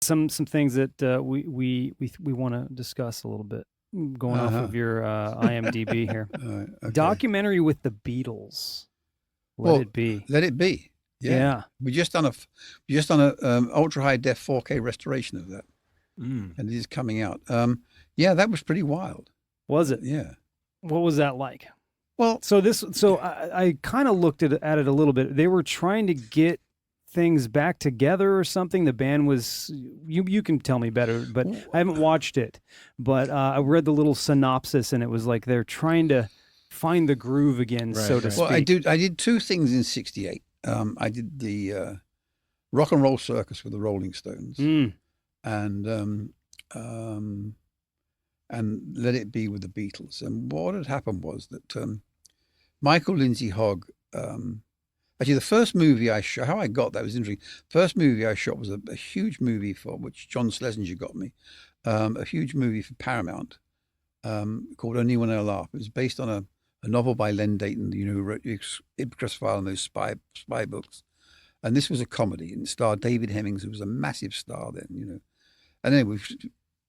some things that we want to discuss a little bit. Going off of your IMDb here, Okay. documentary with the Beatles. Well, Let It Be. Let It Be. Yeah. We just done a ultra high def 4K restoration of that, and it is coming out. Yeah, that was pretty wild. Was it? Yeah. What was that like? Well, So I kind of looked at it a little bit. They were trying to get things back together or something. The band was, you can tell me better, but I haven't watched it. But I read the little synopsis, and it was like they're trying to find the groove again, so to speak. Well, I did two things in '68. I did the Rock and Roll Circus with the Rolling Stones, and Let It Be with the Beatles. And what had happened was that Michael Lindsay Hogg, actually the first movie I shot, how I got that was interesting. First movie I shot was a huge movie for which John Schlesinger got me, a huge movie for Paramount called Only When I Laugh. It was based on a novel by Len Dayton, who wrote Icarus File and those spy books. And this was a comedy, and it starred David Hemmings, who was a massive star then, And anyway,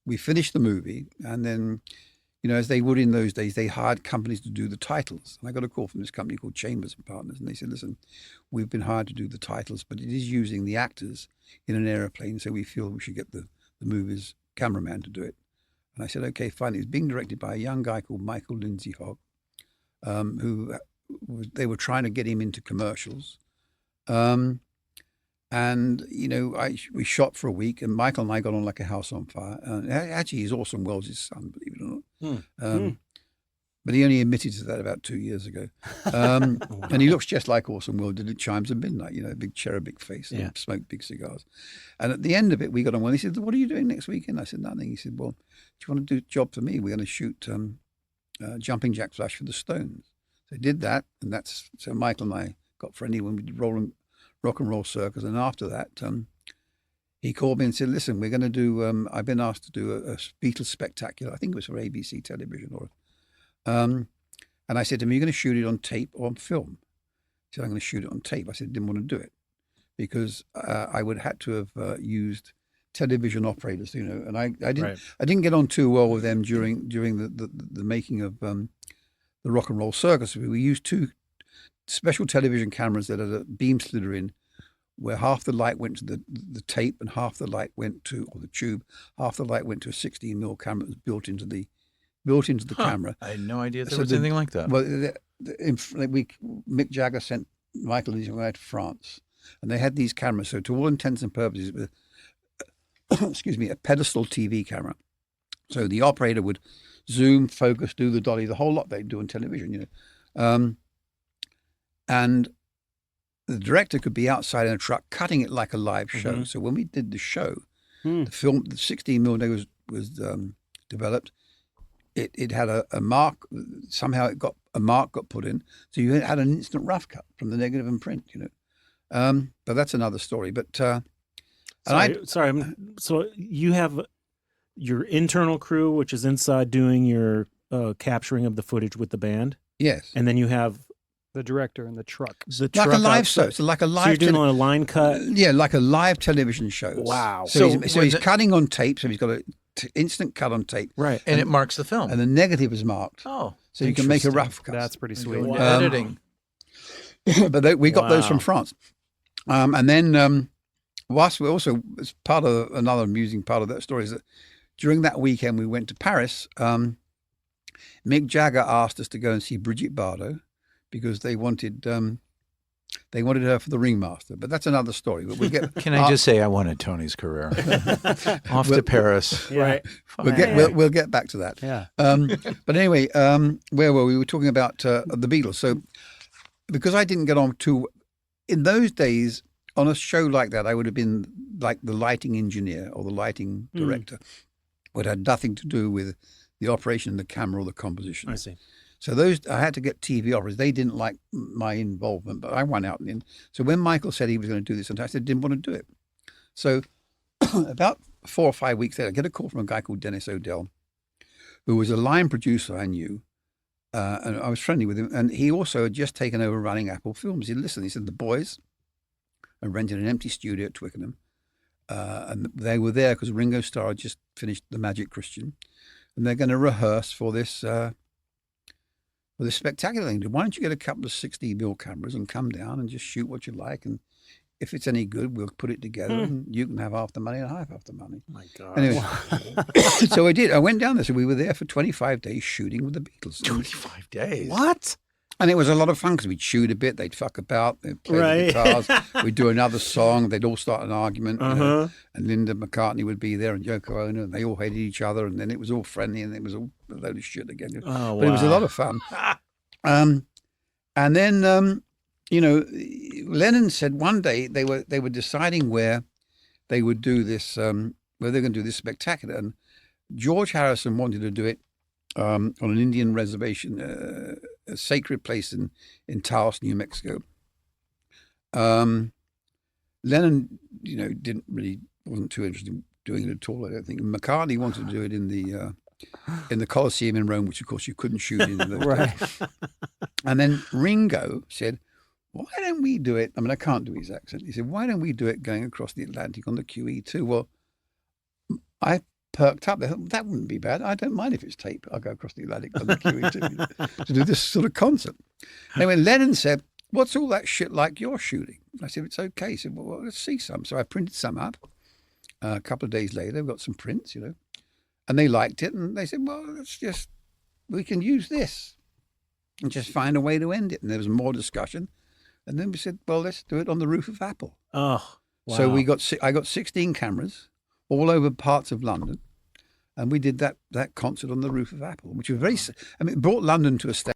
we finished the movie, and then, as they would in those days, they hired companies to do the titles. And I got a call from this company called Chambers and Partners, and they said, listen, we've been hired to do the titles, but it is using the actors in an airplane, so we feel we should get the movie's cameraman to do it. And I said, okay, fine. It was being directed by a young guy called Michael Lindsay Hogg, who they were trying to get him into commercials. We shot for a week, and Michael and I got on like a house on fire. Actually, he's Orson Welles' son, believe it or not. But he only admitted to that about 2 years ago. And he looks just like Orson Welles did at Chimes of Midnight, big cherubic face and smoked big cigars. And at the end of it, we got on well. He said, what are you doing next weekend? I said, nothing. He said, well, do you want to do a job for me? We're going to shoot Jumping Jack Flash for the Stones. So I did that, and so Michael and I got friendly when we did Rock and Roll Circus. And after that, he called me and said, listen, we're going to do, I've been asked to do a Beatles spectacular. I think it was for ABC television. And I said to him, are you going to shoot it on tape or on film? He said, I'm going to shoot it on tape. I said, I didn't want to do it because I would have had to have used television operators, and I didn't get on too well with them during the making of the Rock and Roll Circus. We used two special television cameras that had a beam splitter in, where half the light went to the tape and half the light went to, or the tube, half the light went to a 16mm camera that was built into the camera. I had no idea there was anything like that. Well, Mick Jagger sent Michael Lindsay to France, and they had these cameras. So to all intents and purposes, it was, excuse me, a pedestal TV camera. So the operator would zoom, focus, do the dolly, the whole lot they do on television, and the director could be outside in a truck cutting it like a live show. So when we did the show, the film, the 16mm was developed. It had a mark. Somehow a mark got put in, so you had an instant rough cut from the negative and print. But that's another story. But so you have your internal crew, which is inside doing your capturing of the footage with the band. Yes, and then you have the director in the truck. Like a live show. So like a live. So you're doing a line cut. Yeah, like a live television show. Wow. So he's cutting on tape. So he's got a instant cut on tape, right? And it marks the film, and the negative is marked. Oh, so you can make a rough cut. That's pretty sweet. Editing. But we got those from France, and then whilst we also, as part of another amusing part of that story is that during that weekend we went to Paris. Mick Jagger asked us to go and see Brigitte Bardot because they wanted her for the Ringmaster, but that's another story. But we get. Can I just say I wanted Tony's career off to Paris? Right. We'll get back to that. Yeah. But anyway, where were we? We were talking about the Beatles. So because I didn't get on too, in those days on a show like that, I would have been like the lighting engineer or the lighting director, but had nothing to do with the operation of the camera or the composition. I see. So I had to get TV operators. They didn't like my involvement, but I went out and so when Michael said he was going to do this, and I said didn't want to do it. So about 4 or 5 weeks later, I get a call from a guy called Dennis O'Dell, who was a line producer I knew, and I was friendly with him. And he also had just taken over running Apple Films. He said, the boys had rented an empty studio at Twickenham, and they were there because Ringo Starr had just finished The Magic Christian, and they're going to rehearse for this spectacular thing. Why don't you get a couple of 60mm cameras and come down and just shoot what you like, and if it's any good, we'll put it together, and you can have half the money and half the money. Oh my God. Anyway, so I did. I went down there. So we were there for 25 days shooting with the Beatles. 25 days. What? And it was a lot of fun because we'd shoot a bit, they'd fuck about, they'd play the guitars, we'd do another song, they'd all start an argument, you know, and Linda McCartney would be there and Yoko Ono, and they all hated each other, and then it was all friendly, and it was all a load of shit again. Oh, but it was a lot of fun. And then, you know, Lennon said one day they were deciding where they would do this, where they're going to do this spectacular, and George Harrison wanted to do it on an Indian reservation, a sacred place in Taos, New Mexico. Lennon, you know, wasn't too interested in doing it at all, I don't think. And McCartney wanted to do it in the Colosseum in Rome, which of course you couldn't shoot in those days. And then Ringo said, why don't we do it? I mean, I can't do his accent. He said, why don't we do it going across the Atlantic on the QE2? Well, I perked up. That wouldn't be bad. I don't mind if it's tape. I'll go across the Atlantic on the QE2 to do this sort of concert. Anyway, Lennon said, what's all that shit like you're shooting? I said, it's okay. He said, well, let's see some. So I printed some up. A couple of days later, we got some prints, you know, and they liked it. And they said, well, we can use this and just find a way to end it. And there was more discussion. And then we said, well, let's do it on the roof of Apple. Oh, wow. So I got 16 cameras all over parts of London, and we did that concert on the roof of Apple, which was it brought London to a state.